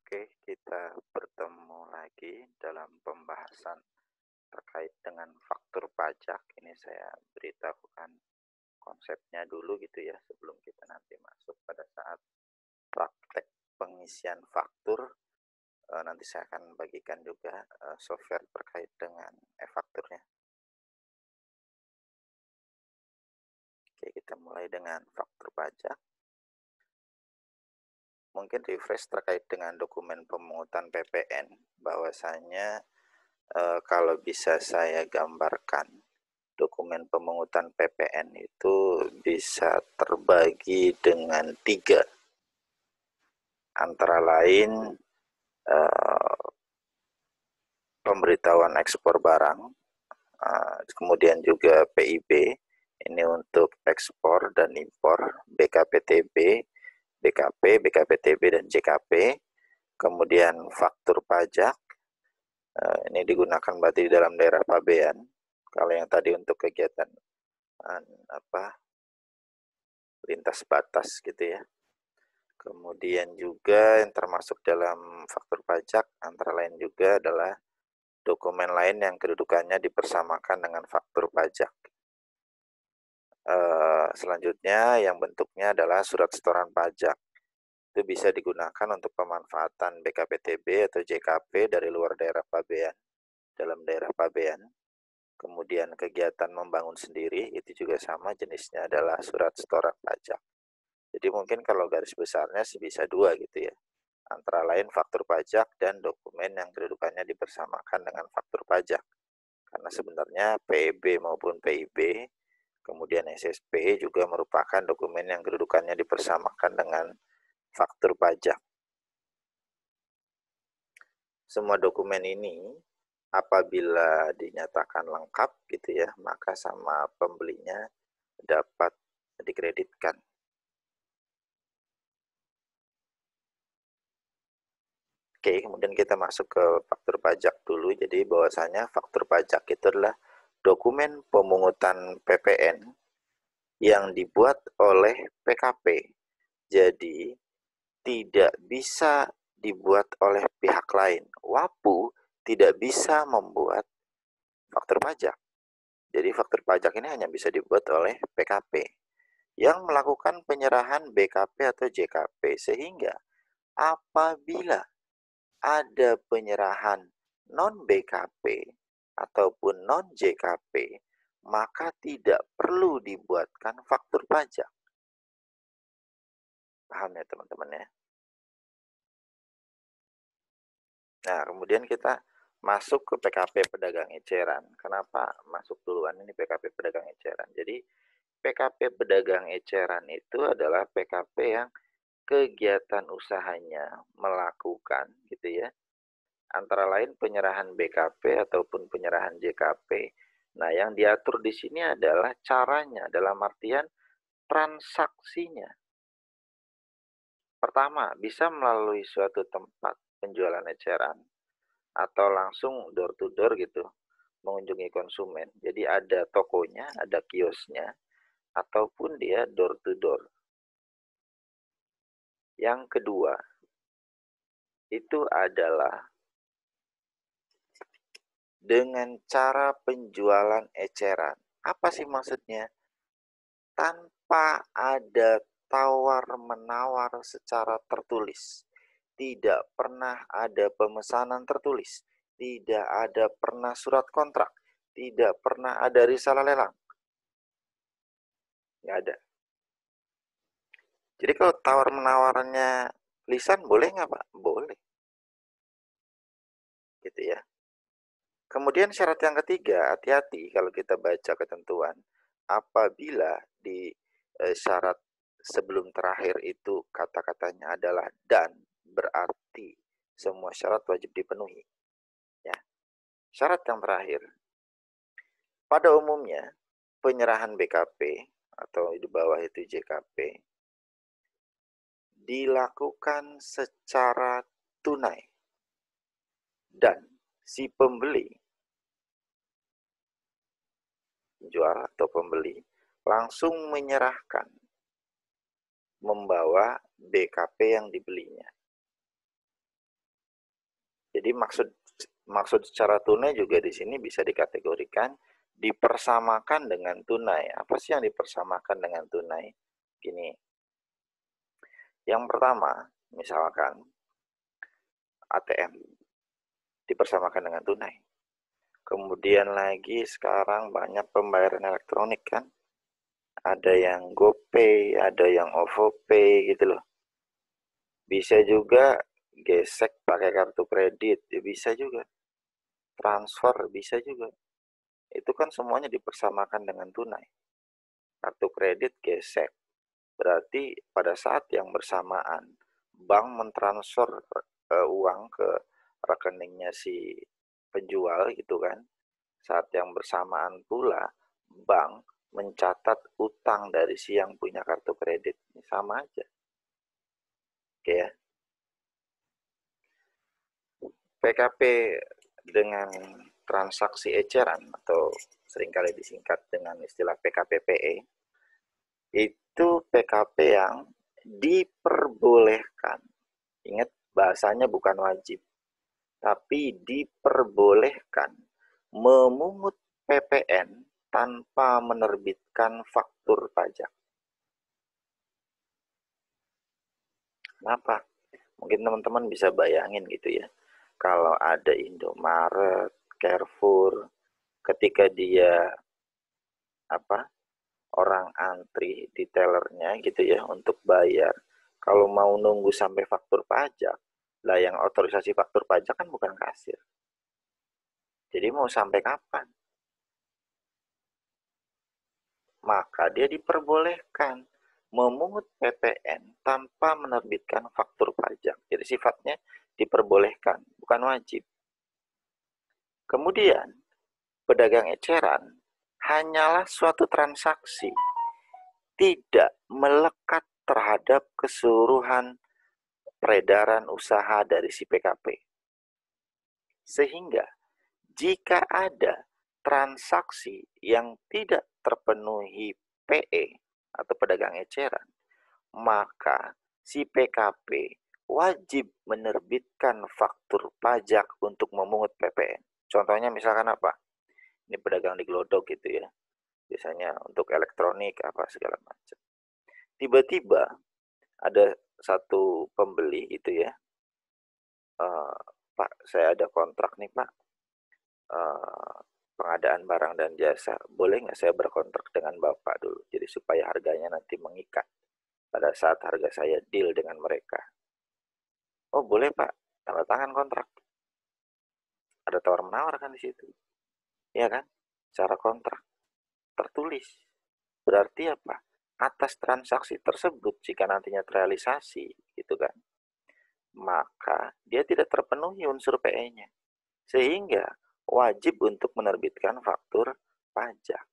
Oke, kita bertemu lagi dalam pembahasan terkait dengan faktur pajak. Ini saya beritahukan konsepnya dulu gitu ya, sebelum kita nanti masuk pada saat praktek pengisian faktur. Nanti saya akan bagikan juga software terkait dengan e-fakturnya. Oke, kita mulai dengan faktur pajak. Mungkin refresh terkait dengan dokumen pemungutan PPN, bahwasanya kalau bisa saya gambarkan, dokumen pemungutan PPN itu bisa terbagi dengan 3, antara lain pemberitahuan ekspor barang, kemudian juga PIB, ini untuk ekspor dan impor, BKPTB, BKP, BKPTB, dan JKP, kemudian faktur pajak, ini digunakan berarti di dalam daerah pabean. Kalau yang tadi untuk kegiatan lintas batas gitu ya. Kemudian juga yang termasuk dalam faktur pajak antara lain juga adalah dokumen lain yang kedudukannya dipersamakan dengan faktur pajak. Selanjutnya yang bentuknya adalah surat setoran pajak. Itu bisa digunakan untuk pemanfaatan BKPTB atau JKP dari luar daerah pabean, dalam daerah pabean. Kemudian kegiatan membangun sendiri itu juga sama, jenisnya adalah surat setoran pajak. Jadi mungkin kalau garis besarnya sih bisa 2 gitu ya. Antara lain faktur pajak dan dokumen yang kedudukannya dipersamakan dengan faktur pajak. Karena sebenarnya PEB maupun PIB, kemudian SSP juga merupakan dokumen yang kedudukannya dipersamakan dengan faktur pajak. Semua dokumen ini apabila dinyatakan lengkap gitu ya, maka sama pembelinya dapat dikreditkan. Oke, kemudian kita masuk ke faktur pajak dulu. Jadi bahwasanya faktur pajak itu adalah dokumen pemungutan PPN yang dibuat oleh PKP. Jadi tidak bisa dibuat oleh pihak lain. WAPU tidak bisa membuat faktur pajak. Jadi faktur pajak ini hanya bisa dibuat oleh PKP yang melakukan penyerahan BKP atau JKP, sehingga apabila ada penyerahan non-BKP ataupun non-JKP, maka tidak perlu dibuatkan faktur pajak. Paham ya teman-teman ya? Nah, kemudian kita masuk ke PKP pedagang eceran. Kenapa masuk duluan ini PKP pedagang eceran? Jadi PKP pedagang eceran itu adalah PKP yang kegiatan usahanya melakukan gitu ya, antara lain penyerahan BKP ataupun penyerahan JKP. Nah, yang diatur di sini adalah caranya, dalam artian transaksinya. Pertama, bisa melalui suatu tempat penjualan eceran atau langsung door to door gitu, mengunjungi konsumen. Jadi ada tokonya, ada kiosnya, ataupun dia door to door. Yang kedua, itu adalah dengan cara penjualan eceran. Apa sih maksudnya? Tanpa ada tawar-menawar secara tertulis. Tidak pernah ada pemesanan tertulis. Tidak ada pernah surat kontrak. Tidak pernah ada risalah lelang. Nggak ada. Jadi kalau tawar-menawarannya lisan boleh nggak Pak? Boleh. Gitu ya. Kemudian syarat yang ketiga, hati-hati kalau kita baca ketentuan. Apabila di syarat sebelum terakhir itu kata-katanya adalah dan, berarti semua syarat wajib dipenuhi. Ya. Syarat yang terakhir, pada umumnya penyerahan BKP atau di bawah itu JKP dilakukan secara tunai dan si pembeli, penjual atau pembeli, langsung menyerahkan membawa BKP yang dibelinya. Jadi maksud secara tunai juga di sini bisa dikategorikan dipersamakan dengan tunai. Apa sih yang dipersamakan dengan tunai? Gini, yang pertama, misalkan ATM dipersamakan dengan tunai. Kemudian lagi sekarang banyak pembayaran elektronik kan. Ada yang GoPay, ada yang OVOPay gitu loh. Bisa juga gesek pakai kartu kredit, ya bisa juga. Transfer bisa juga. Itu kan semuanya dipersamakan dengan tunai. Kartu kredit gesek. Berarti pada saat yang bersamaan, bank mentransfer uang ke rekeningnya si penjual gitu kan. Saat yang bersamaan pula, bank mencatat utang dari si yang punya kartu kredit. Ini sama aja. Oke ya. PKP dengan transaksi eceran atau seringkali disingkat dengan istilah PKPPE, itu PKP yang diperbolehkan. Ingat, bahasanya bukan wajib, tapi diperbolehkan memungut PPN tanpa menerbitkan faktur pajak. Kenapa? Mungkin teman-teman bisa bayangin gitu ya. Kalau ada Indomaret, Carrefour, ketika dia orang antri di tellernya gitu ya untuk bayar. Kalau mau nunggu sampai faktur pajak, lah yang otorisasi faktur pajak kan bukan kasir. Jadi mau sampai kapan? Maka dia diperbolehkan memungut PPN tanpa menerbitkan faktur pajak. Jadi sifatnya diperbolehkan, bukan wajib. Kemudian, pedagang eceran hanyalah suatu transaksi, tidak melekat terhadap keseluruhan peredaran usaha dari si PKP. Sehingga jika ada transaksi yang tidak terpenuhi PE atau pedagang eceran, maka si PKP wajib menerbitkan faktur pajak untuk memungut PPN. Contohnya misalkan apa? Ini pedagang di Glodok gitu ya. Biasanya untuk elektronik apa segala macam. Tiba-tiba ada satu pembeli itu ya, Pak, saya ada kontrak nih Pak, pengadaan barang dan jasa, boleh nggak saya berkontrak dengan Bapak dulu, jadi supaya harganya nanti mengikat pada saat harga saya deal dengan mereka. Oh boleh Pak, tanda tangan kontrak. Ada tawar menawar kan di situ, ya kan? Cara kontrak tertulis. Berarti apa? Atas transaksi tersebut jika nantinya terrealisasi, gitu kan? Maka dia tidak terpenuhi unsur PE-nya. Sehingga wajib untuk menerbitkan faktur pajak.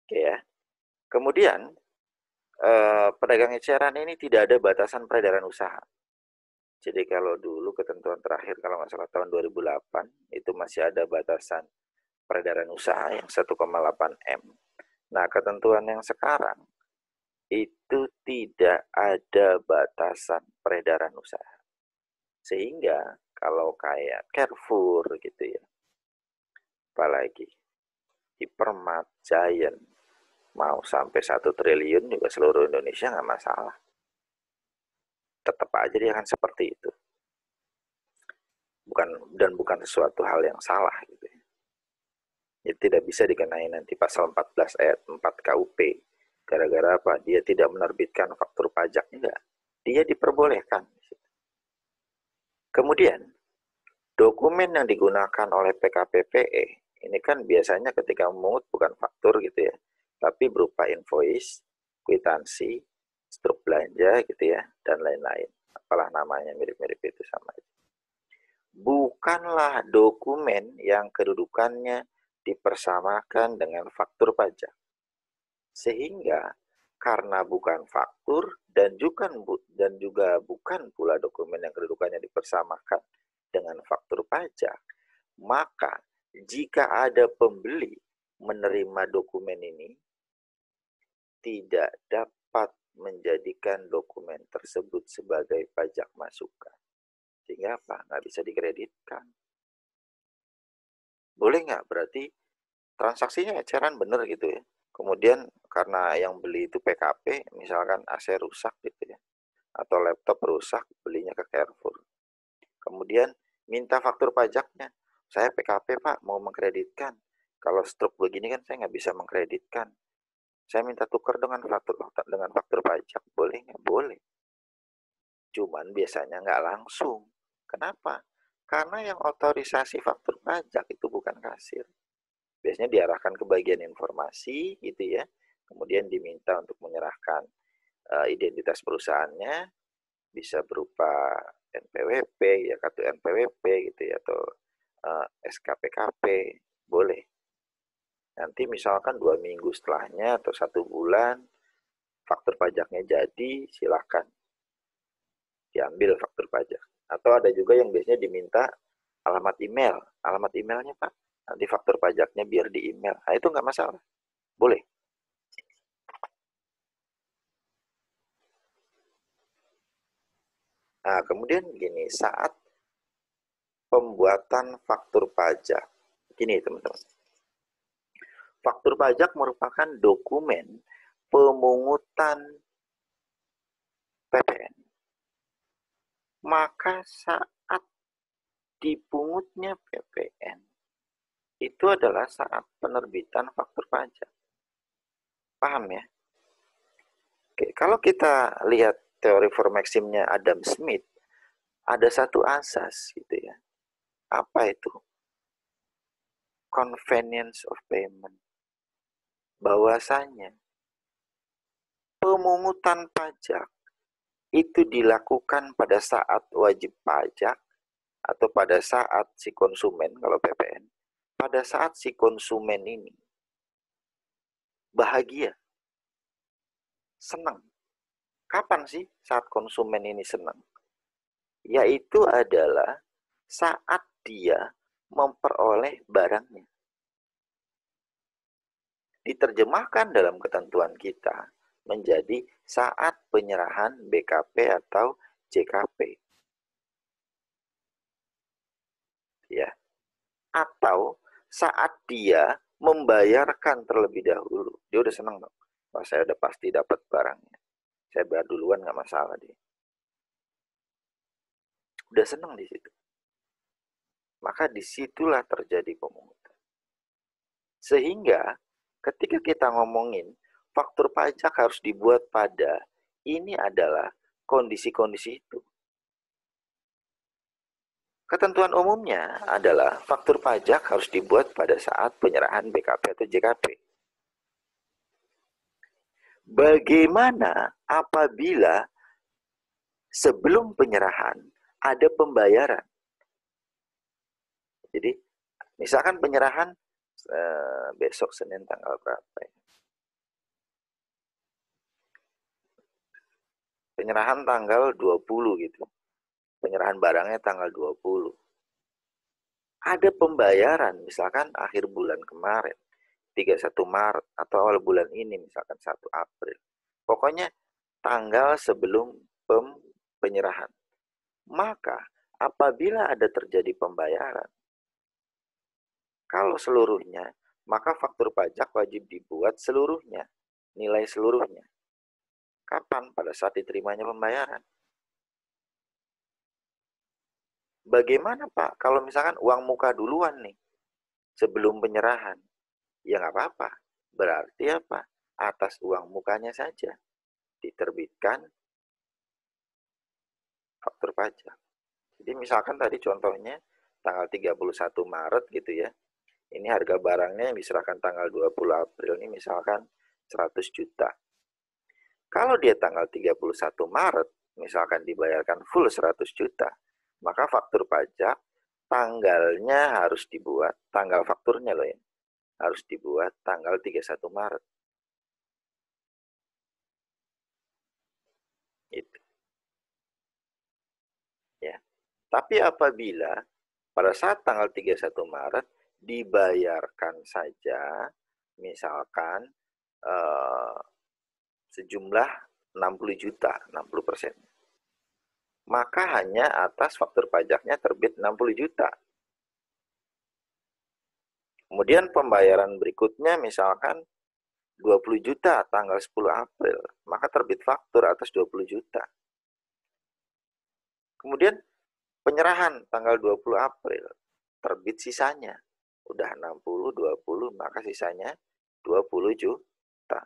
Oke ya. Kemudian, pedagang eceran ini tidak ada batasan peredaran usaha. Jadi kalau dulu ketentuan terakhir, kalau nggak salah tahun 2008, itu masih ada batasan peredaran usaha yang 1,8 M. Nah, ketentuan yang sekarang itu tidak ada batasan peredaran usaha. Sehingga kalau kayak Carrefour gitu ya, apalagi Hypermart, Giant, mau sampai 1 triliun juga seluruh Indonesia nggak masalah. Tetap aja dia akan seperti itu. Bukan sesuatu hal yang salah gitu ya. Jadi tidak bisa dikenai nanti pasal 14 ayat 4 KUP. Gara-gara apa? Dia tidak menerbitkan faktur pajak. Enggak. Dia diperbolehkan. Kemudian, dokumen yang digunakan oleh PKPPE, ini kan biasanya ketika memungut bukan faktur gitu ya, tapi berupa invoice, kwitansi, struk belanja gitu ya, dan lain-lain. Apalah namanya, mirip-mirip itu sama aja. Bukanlah dokumen yang kedudukannya dipersamakan dengan faktur pajak. Sehingga karena bukan faktur dan juga bukan pula dokumen yang kedudukannya dipersamakan dengan faktur pajak, maka jika ada pembeli menerima dokumen ini, tidak dapat menjadikan dokumen tersebut sebagai pajak masukan. Sehingga apa? Nggak bisa dikreditkan. Boleh nggak? Berarti transaksinya eceran bener gitu ya. Kemudian karena yang beli itu PKP, misalkan AC rusak gitu ya, atau laptop rusak, belinya ke Carrefour. Kemudian minta faktur pajaknya. Saya PKP Pak, mau mengkreditkan. Kalau stroke begini kan saya nggak bisa mengkreditkan. Saya minta tukar dengan faktur pajak, boleh nggak? Boleh. Cuman biasanya nggak langsung. Kenapa? Karena yang otorisasi faktur pajak itu bukan kasir. Biasanya diarahkan ke bagian informasi gitu ya. Kemudian diminta untuk menyerahkan identitas perusahaannya, bisa berupa NPWP, ya kartu NPWP gitu ya, atau SKPKP, boleh. Nanti misalkan 2 minggu setelahnya atau 1 bulan faktur pajaknya jadi, silakan diambil faktur pajak. Atau ada juga yang biasanya diminta alamat email. Alamat emailnya Pak, nanti faktur pajaknya biar di email. Nah itu nggak masalah, boleh. Nah kemudian gini, saat pembuatan faktur pajak, gini teman-teman, faktur pajak merupakan dokumen pemungutan PPN. Maka saat dipungutnya PPN, itu adalah saat penerbitan faktur pajak. Paham ya? Oke, kalau kita lihat teori for maximnya Adam Smith, ada satu asas gitu ya. Apa itu? Convenience of payment. Bahwasanya pemungutan pajak itu dilakukan pada saat wajib pajak atau pada saat si konsumen, kalau PPN, pada saat si konsumen ini bahagia, senang. Kapan sih saat konsumen ini senang? Yaitu adalah saat dia memperoleh barangnya. Diterjemahkan dalam ketentuan kita menjadi saat penyerahan BKP atau JKP. Ya. Atau saat dia membayarkan terlebih dahulu. Dia udah senang dong. Wah, saya udah pasti dapat barangnya. Saya bayar duluan nggak masalah dia. Udah senang di situ. Maka disitulah terjadi pemungutan. Sehingga ketika kita ngomongin faktur pajak harus dibuat pada, ini adalah kondisi-kondisi itu. Ketentuan umumnya adalah faktur pajak harus dibuat pada saat penyerahan BKP atau JKP. Bagaimana apabila sebelum penyerahan ada pembayaran? Jadi, misalkan penyerahan besok Senin tanggal berapa ya? Penyerahan tanggal 20 gitu. Penyerahan barangnya tanggal 20. Ada pembayaran misalkan akhir bulan kemarin, 31 Maret atau awal bulan ini misalkan 1 April. Pokoknya tanggal sebelum penyerahan. Maka apabila ada terjadi pembayaran, kalau seluruhnya, maka faktur pajak wajib dibuat seluruhnya, nilai seluruhnya. Kapan? Pada saat diterimanya pembayaran. Bagaimana Pak kalau misalkan uang muka duluan nih, sebelum penyerahan? Ya nggak apa-apa. Berarti apa? Atas uang mukanya saja diterbitkan faktur pajak. Jadi misalkan tadi contohnya tanggal 31 Maret gitu ya. Ini harga barangnya yang diserahkan tanggal 20 April ini misalkan 100 juta. Kalau dia tanggal 31 Maret, misalkan dibayarkan full 100 juta, maka faktur pajak tanggalnya harus dibuat, tanggal fakturnya loh ya, harus dibuat tanggal 31 Maret. Itu. Ya. Tapi apabila pada saat tanggal 31 Maret dibayarkan saja, misalkan sejumlah 60 juta, 60%. maka hanya atas faktur pajaknya terbit 60 juta. Kemudian pembayaran berikutnya misalkan 20 juta tanggal 10 April, maka terbit faktur atas 20 juta. Kemudian penyerahan tanggal 20 April, terbit sisanya. Udah 60, 20, maka sisanya 20 juta.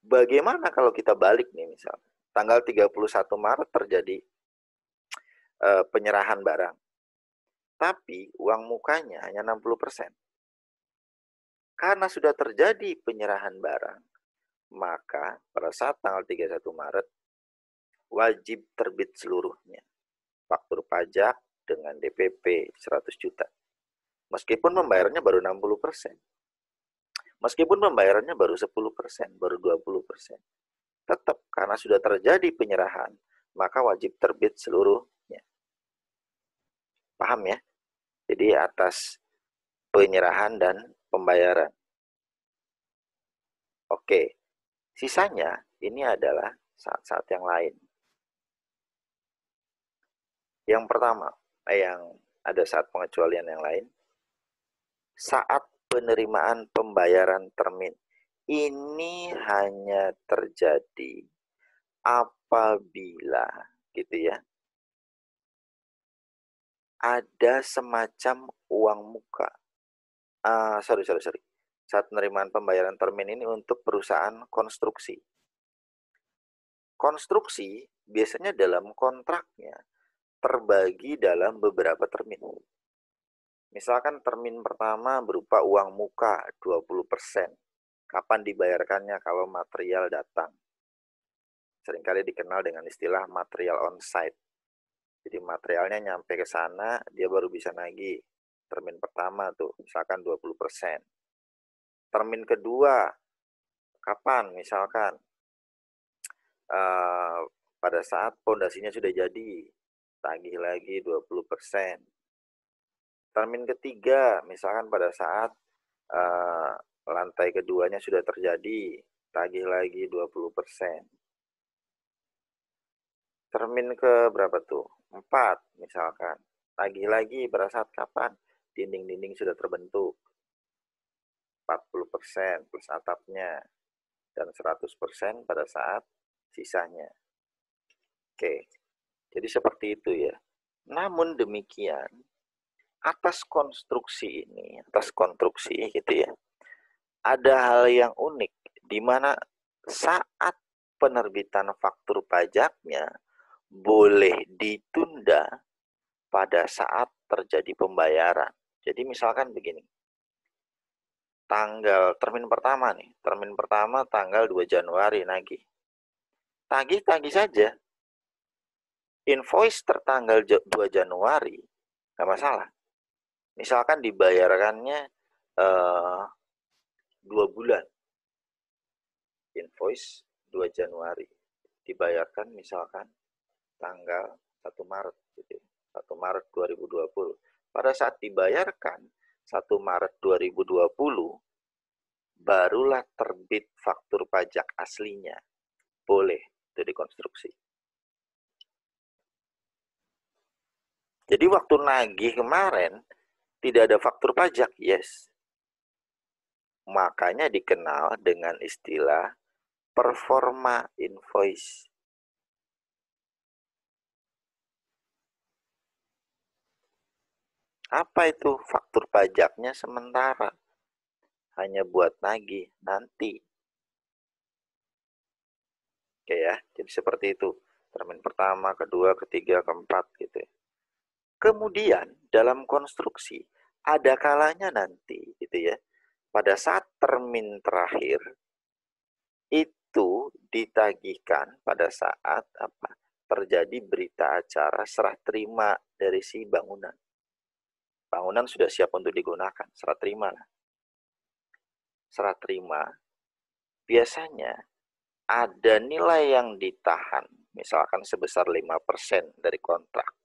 Bagaimana kalau kita balik nih misalnya. Tanggal 31 Maret terjadi penyerahan barang. Tapi uang mukanya hanya 60%. Karena sudah terjadi penyerahan barang, maka pada saat tanggal 31 Maret, wajib terbit seluruhnya. Faktur pajak dengan DPP 100 juta. Meskipun pembayarannya baru 60%. Meskipun pembayarannya baru 10%, baru 20%. Tetap karena sudah terjadi penyerahan, maka wajib terbit seluruhnya. Paham ya? Jadi atas penyerahan dan pembayaran. Oke, sisanya ini adalah saat-saat yang lain. Yang pertama, yang ada saat pengecualian yang lain, saat penerimaan pembayaran termin. Ini hanya terjadi apabila gitu ya, ada semacam uang muka. Sorry. Saat penerimaan pembayaran termin ini untuk perusahaan konstruksi. Konstruksi biasanya dalam kontraknya terbagi dalam beberapa termin. Misalkan termin pertama berupa uang muka 20%. Kapan dibayarkannya kalau material datang? Seringkali dikenal dengan istilah material on-site. Jadi materialnya nyampe ke sana, dia baru bisa nagih. Termin pertama tuh, misalkan 20%. Termin kedua, kapan? Misalkan pada saat pondasinya sudah jadi, tagih lagi 20%. Termin ketiga, misalkan pada saat lantai keduanya sudah terjadi, tagih lagi 20%. Termin ke berapa tuh? 4 misalkan. Tagih lagi pada saat kapan? Dinding-dinding sudah terbentuk. 40% plus atapnya. Dan 100% pada saat sisanya. Oke, jadi seperti itu ya. Namun demikian, atas konstruksi gitu ya, ada hal yang unik, di mana saat penerbitan faktur pajaknya boleh ditunda pada saat terjadi pembayaran. Jadi misalkan begini, termin pertama tanggal 2 Januari nagih. Tagih saja. Invoice tertanggal 2 Januari, nggak masalah. Misalkan dibayarkannya 2 bulan. Invoice 2 Januari. Dibayarkan misalkan tanggal 1 Maret. Gitu. 1 Maret 2020. Pada saat dibayarkan 1 Maret 2020, barulah terbit faktur pajak aslinya. Boleh itu dikonstruksi. Jadi waktu nagih kemarin, tidak ada faktur pajak, yes. Makanya dikenal dengan istilah performa invoice. Apa itu? Faktur pajaknya sementara. Hanya buat nagih nanti. Oke ya, jadi seperti itu. Termin pertama, kedua, ketiga, keempat gitu ya. Kemudian dalam konstruksi ada kalanya nanti gitu ya. Pada saat termin terakhir itu ditagihkan pada saat terjadi berita acara serah terima dari si bangunan. Bangunan sudah siap untuk digunakan, serah terima lah. Serah terima biasanya ada nilai yang ditahan, misalkan sebesar 5% dari kontrak.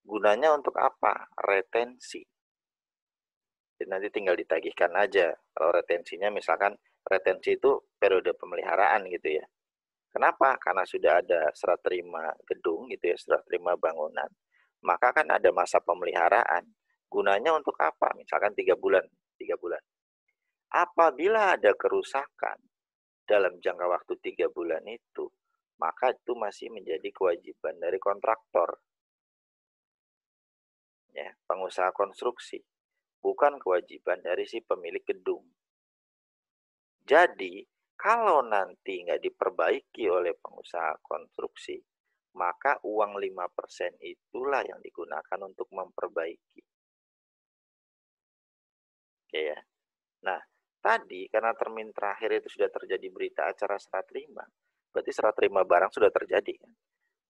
Gunanya untuk apa? Retensi. Jadi nanti tinggal ditagihkan aja. Kalau retensinya misalkan retensi itu periode pemeliharaan gitu ya. Kenapa? Karena sudah ada serah terima gedung gitu ya, serah terima bangunan. Maka kan ada masa pemeliharaan. Gunanya untuk apa? Misalkan 3 bulan, 3 bulan. Apabila ada kerusakan dalam jangka waktu 3 bulan itu, maka itu masih menjadi kewajiban dari kontraktor, ya, pengusaha konstruksi, bukan kewajiban dari si pemilik gedung. Jadi, kalau nanti nggak diperbaiki oleh pengusaha konstruksi, maka uang 5% itulah yang digunakan untuk memperbaiki. Oke ya. Nah, tadi karena termin terakhir itu sudah terjadi berita acara serah terima, berarti serah terima barang sudah terjadi kan?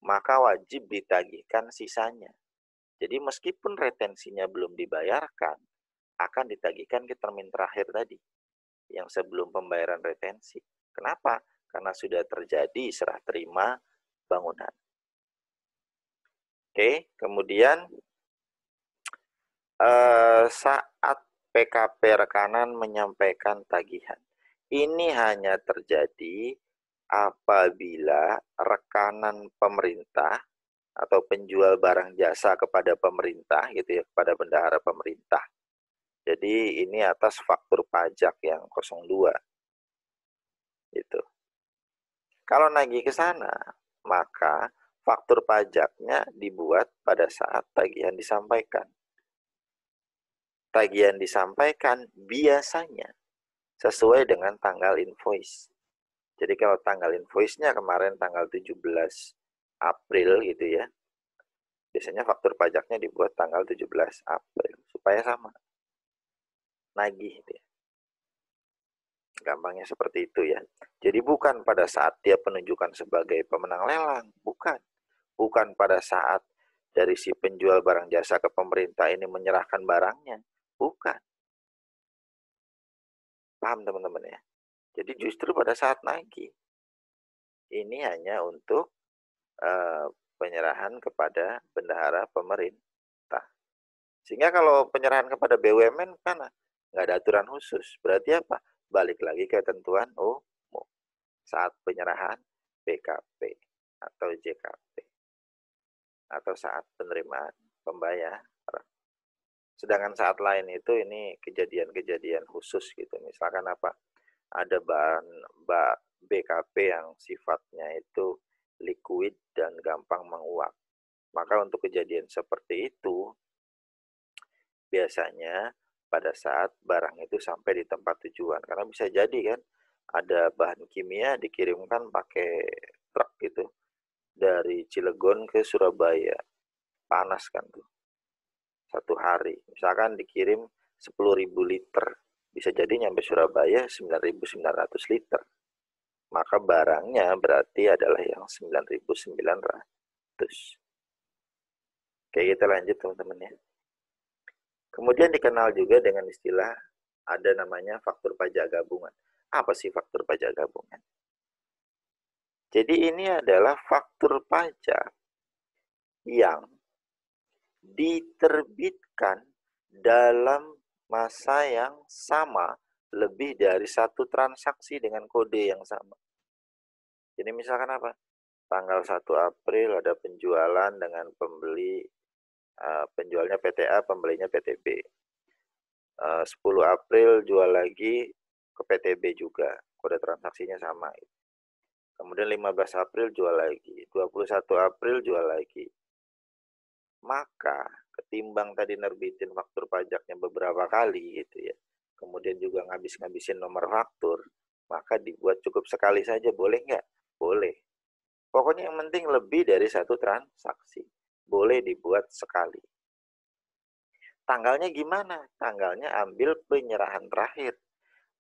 Maka wajib ditagihkan sisanya. Jadi meskipun retensinya belum dibayarkan, akan ditagihkan ke termin terakhir tadi, yang sebelum pembayaran retensi. Kenapa? Karena sudah terjadi serah terima bangunan. Oke, kemudian saat PKP rekanan menyampaikan tagihan. Ini hanya terjadi apabila rekanan pemerintah atau penjual barang jasa kepada pemerintah gitu ya, kepada bendahara pemerintah. Jadi ini atas faktur pajak yang 02 gitu. Kalau nagih ke sana, maka faktur pajaknya dibuat pada saat tagihan disampaikan. Tagihan disampaikan biasanya sesuai dengan tanggal invoice. Jadi kalau tanggal invoice-nya kemarin tanggal 17 April gitu ya, biasanya faktur pajaknya dibuat tanggal 17 April supaya sama nagih gitu ya. Gampangnya seperti itu ya. Jadi bukan pada saat dia penunjukan sebagai pemenang lelang, bukan. Bukan pada saat dari si penjual barang jasa ke pemerintah ini menyerahkan barangnya, bukan. Paham teman-teman ya? Jadi justru pada saat nagih, ini hanya untuk penyerahan kepada bendahara pemerintah. Sehingga kalau penyerahan kepada BUMN kan nggak ada aturan khusus. Berarti apa? Balik lagi ke ketentuan umum saat penyerahan BKP atau JKP atau saat penerimaan pembayaran. Sedangkan saat lain itu ini kejadian-kejadian khusus gitu. Misalkan apa? Ada bahan BKP yang sifatnya itu liquid dan gampang menguap. Maka untuk kejadian seperti itu, biasanya pada saat barang itu sampai di tempat tujuan. Karena bisa jadi kan, ada bahan kimia dikirimkan pakai truk gitu, dari Cilegon ke Surabaya. Panas kan tuh, 1 hari. Misalkan dikirim 10.000 liter, bisa jadi nyampe Surabaya 9.900 liter. Maka barangnya berarti adalah yang 9.900. Oke, kita lanjut teman-teman ya. Kemudian dikenal juga dengan istilah ada namanya faktur pajak gabungan. Apa sih faktur pajak gabungan? Jadi ini adalah faktur pajak yang diterbitkan dalam masa yang sama lebih dari satu transaksi dengan kode yang sama. Jadi misalkan apa? Tanggal 1 April ada penjualan dengan pembeli, penjualnya PTA, pembelinya PTB. 10 April jual lagi ke PTB juga, kode transaksinya sama. Kemudian 15 April jual lagi, 21 April jual lagi. Maka ketimbang tadi nerbitin faktur pajaknya beberapa kali gitu ya, kemudian juga ngabis-ngabisin nomor faktur, maka dibuat cukup sekali saja, boleh nggak? Boleh. Pokoknya yang penting lebih dari satu transaksi. Boleh dibuat sekali. Tanggalnya gimana? Tanggalnya ambil penyerahan terakhir.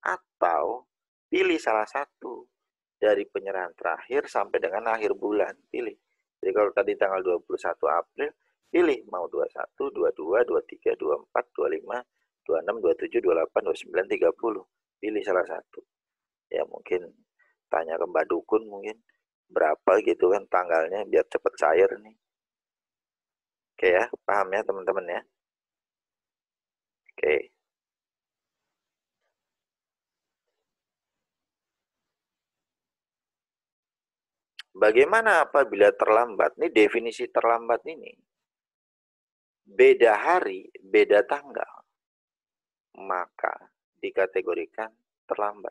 Atau pilih salah satu dari penyerahan terakhir sampai dengan akhir bulan. Pilih. Jadi kalau tadi tanggal 21 April, pilih mau 21, 22, 23, 24, 25, 26, 27, 28, 29, 30. Pilih salah satu. Ya mungkin tanya ke Mbak Dukun mungkin berapa gitu kan tanggalnya biar cepet cair nih. Oke ya, paham ya teman-teman ya? Oke. Bagaimana apabila terlambat? Ini definisi terlambat ini. Beda hari, beda tanggal, maka dikategorikan terlambat.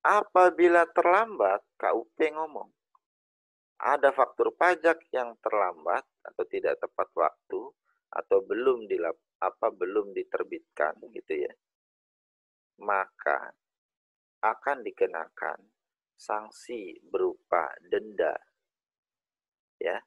Apabila terlambat, KUP ngomong, ada faktur pajak yang terlambat atau tidak tepat waktu atau belum diterbitkan gitu ya, maka akan dikenakan sanksi berupa denda ya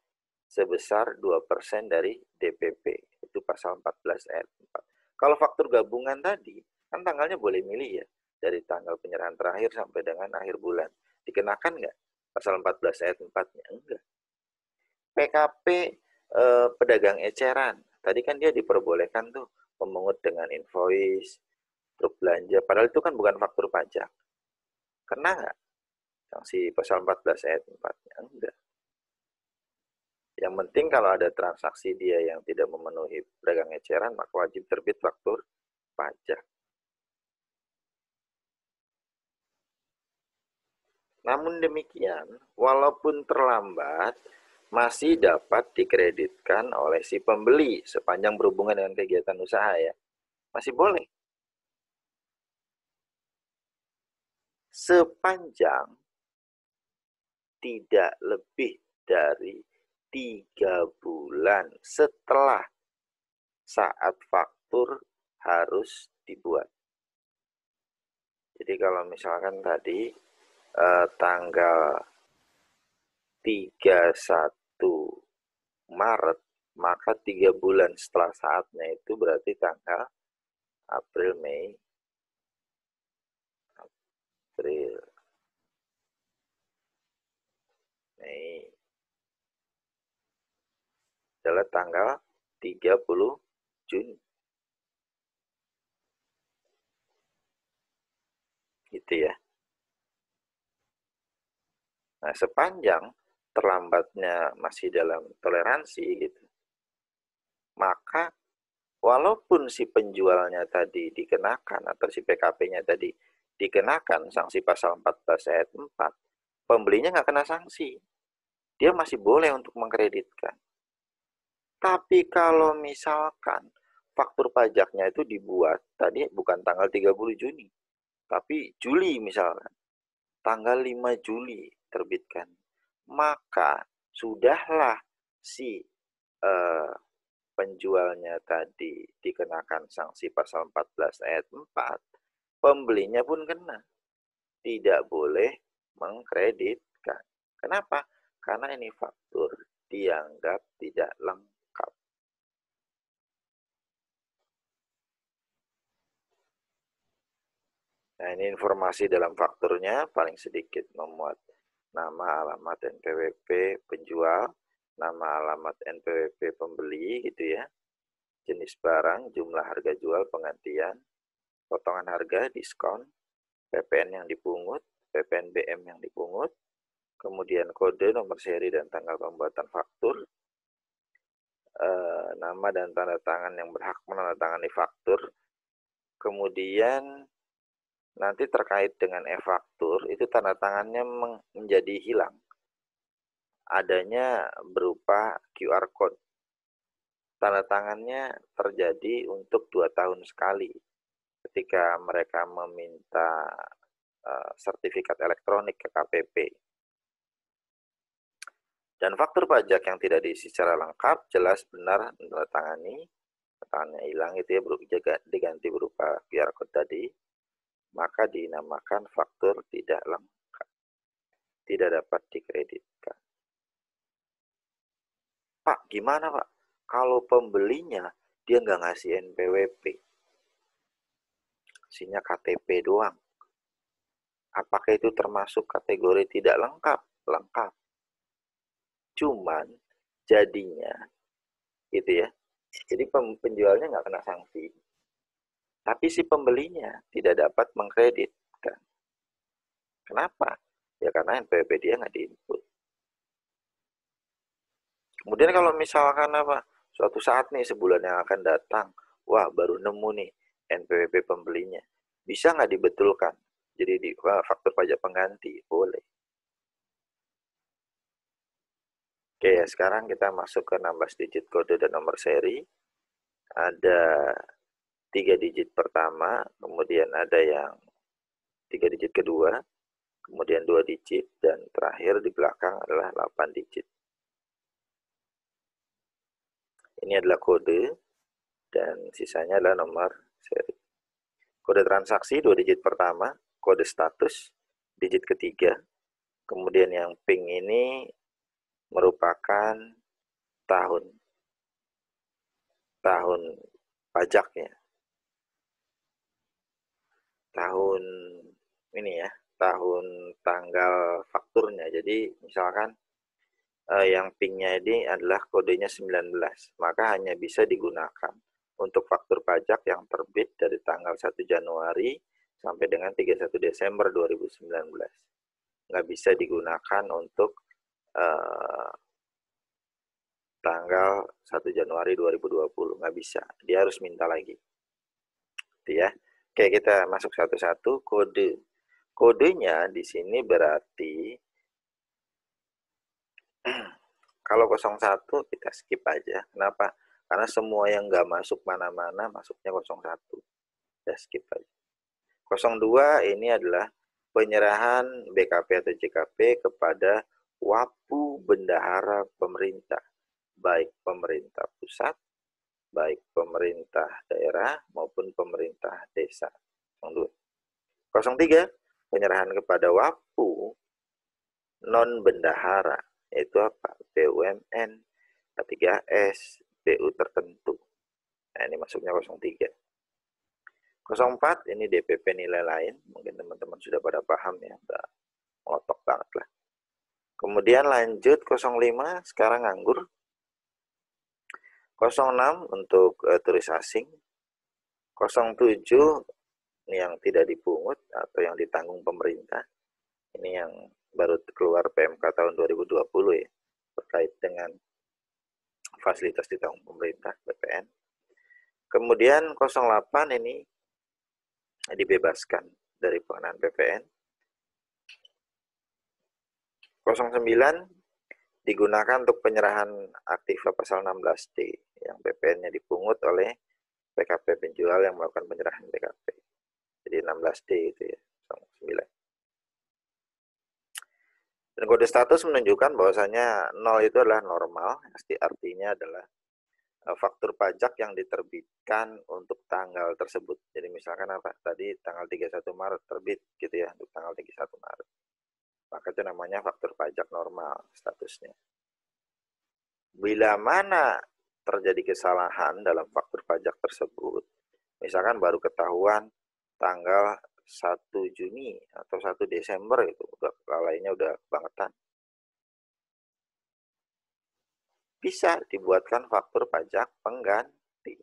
sebesar 2% dari DPP. Itu pasal 14 ayat 4. Kalau faktur gabungan tadi, kan tanggalnya boleh milih ya, dari tanggal penyerahan terakhir sampai dengan akhir bulan. Dikenakan nggak pasal 14 ayat 4-nya? Enggak. PKP pedagang eceran. Tadi kan dia diperbolehkan tuh memungut dengan invoice, truk belanja. Padahal itu kan bukan faktur pajak. Kena nggak sanksi pasal 14 ayat 4-nya? Enggak. Yang penting kalau ada transaksi dia yang tidak memenuhi pedagang eceran, maka wajib terbit faktur pajak. Namun demikian, walaupun terlambat, masih dapat dikreditkan oleh si pembeli sepanjang berhubungan dengan kegiatan usaha ya. Masih boleh. Sepanjang tidak lebih dari 3 bulan setelah saat faktur harus dibuat. Jadi kalau misalkan tadi tanggal 31 Maret, maka 3 bulan setelah saatnya itu berarti tanggal April, Mei, adalah tanggal 30 Juni. Gitu ya. Nah, sepanjang terlambatnya masih dalam toleransi gitu, maka walaupun si penjualnya tadi dikenakan atau si PKP-nya tadi dikenakan sanksi pasal 14 ayat 4, pembelinya nggak kena sanksi. Dia masih boleh untuk mengkreditkan. Tapi kalau misalkan faktur pajaknya itu dibuat tadi bukan tanggal 30 Juni, tapi Juli misalkan, tanggal 5 Juli terbitkan, maka sudahlah si penjualnya tadi dikenakan sanksi pasal 14 ayat 4, pembelinya pun kena. Tidak boleh mengkreditkan. Kenapa? Karena ini faktur dianggap tidak lengkap. Nah, ini informasi dalam fakturnya paling sedikit memuat nama, alamat, NPWP penjual, nama, alamat, NPWP pembeli gitu ya, jenis barang, jumlah harga jual, penggantian, potongan harga, diskon, PPN yang dipungut, PPNBM yang dipungut, kemudian kode, nomor seri, dan tanggal pembuatan faktur, nama dan tanda tangan yang berhak menandatangani faktur, kemudian nanti terkait dengan e-faktur, itu tanda tangannya menjadi hilang. Adanya berupa QR Code. Tanda tangannya terjadi untuk 2 tahun sekali. Ketika mereka meminta sertifikat elektronik ke KPP. Dan faktur pajak yang tidak diisi secara lengkap, jelas benar tanda tangannya hilang itu ya, diganti berupa QR Code tadi, maka dinamakan faktur tidak lengkap, tidak dapat dikreditkan. Pak, gimana Pak? Kalau pembelinya dia nggak ngasih NPWP, isinya KTP doang. Apakah itu termasuk kategori tidak lengkap? Lengkap. Cuman jadinya gitu ya. Jadi penjualnya nggak kena sanksi. Tapi si pembelinya tidak dapat mengkreditkan. Kenapa? Ya karena NPWP dia nggak diinput. Kemudian kalau misalkan suatu saat nih sebulan yang akan datang, wah baru nemu nih NPWP pembelinya. Bisa nggak dibetulkan? Jadi faktur pajak pengganti? Boleh. Oke, ya, sekarang kita masuk ke 16 digit kode dan nomor seri. Ada 3 digit pertama, kemudian ada yang 3 digit kedua, kemudian 2 digit, dan terakhir di belakang adalah 8 digit. Ini adalah kode, dan sisanya adalah nomor seri. Kode transaksi 2 digit pertama, kode status digit ketiga, kemudian yang pink ini merupakan tahun pajaknya, tahun ini ya, tahun tanggal fakturnya. Jadi misalkan yang pinknya ini adalah kodenya 19, maka hanya bisa digunakan untuk faktur pajak yang terbit dari tanggal 1 Januari sampai dengan 31 Desember 2019. Nggak bisa digunakan untuk tanggal 1 Januari 2020, nggak bisa. Dia harus minta lagi. Gitu ya. Oke, kita masuk satu-satu. Kodenya di sini berarti kalau 01 kita skip aja. Kenapa? Karena semua yang nggak masuk mana-mana masuknya 01. Kita skip aja. 02 ini adalah penyerahan BKP atau JKP kepada wapu bendahara pemerintah, baik pemerintah pusat, baik pemerintah daerah maupun pemerintah desa. 03, penyerahan kepada wapu non bendahara, yaitu apa? BUMN, K3S, BU tertentu. Nah, ini masuknya 03. 04, ini DPP nilai lain. Mungkin teman-teman sudah pada paham ya, udah ngotok banget lah. Kemudian lanjut 05, sekarang nganggur. 06 untuk turis asing. 07 ini yang tidak dipungut atau yang ditanggung pemerintah. Ini yang baru keluar PMK tahun 2020 ya, terkait dengan fasilitas ditanggung pemerintah, BPN. Kemudian 08 ini dibebaskan dari pengenaan PPN. 09 digunakan untuk penyerahan aktiva pasal 16D yang PPN-nya dipungut oleh PKP penjual yang melakukan penyerahan PKP. Jadi 16D itu ya, 09. Dan kode status menunjukkan bahwasanya 0 itu adalah normal, artinya adalah faktur pajak yang diterbitkan untuk tanggal tersebut. Jadi misalkan apa? Tadi tanggal 31 Maret terbit gitu ya, untuk tanggal 31 Maret. Maka itu namanya faktur pajak normal statusnya. Bila mana terjadi kesalahan dalam faktur pajak tersebut, misalkan baru ketahuan tanggal 1 Juni atau 1 Desember itu, udah lalainya udah kebangetan, bisa dibuatkan faktur pajak pengganti.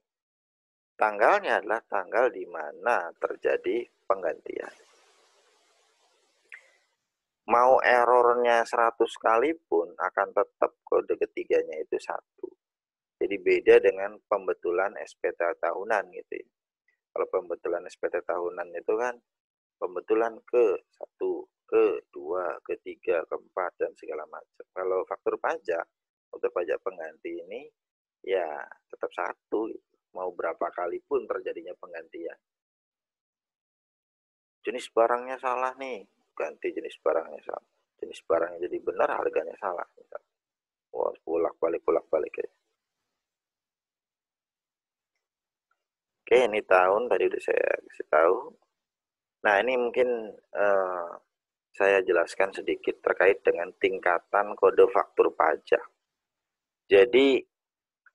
Tanggalnya adalah tanggal di mana terjadi penggantian. Mau errornya 100 kali pun akan tetap kode ketiganya itu 1. Jadi beda dengan pembetulan SPT tahunan gitu ya. Kalau pembetulan SPT tahunan itu kan pembetulan ke 1, ke 2, ke 3, ke 4, dan segala macam. Kalau faktur pajak pengganti ini ya tetap 1 gitu. Mau berapa kali pun terjadinya penggantian. Jenis barangnya salah nih, ganti jenis barangnya salah. Jenis barangnya jadi benar, harganya salah. Wah, bolak-balik ya. Oke, ini tahun tadi udah saya kasih tahu. Nah, ini mungkin saya jelaskan sedikit terkait dengan tingkatan kode faktur pajak. Jadi,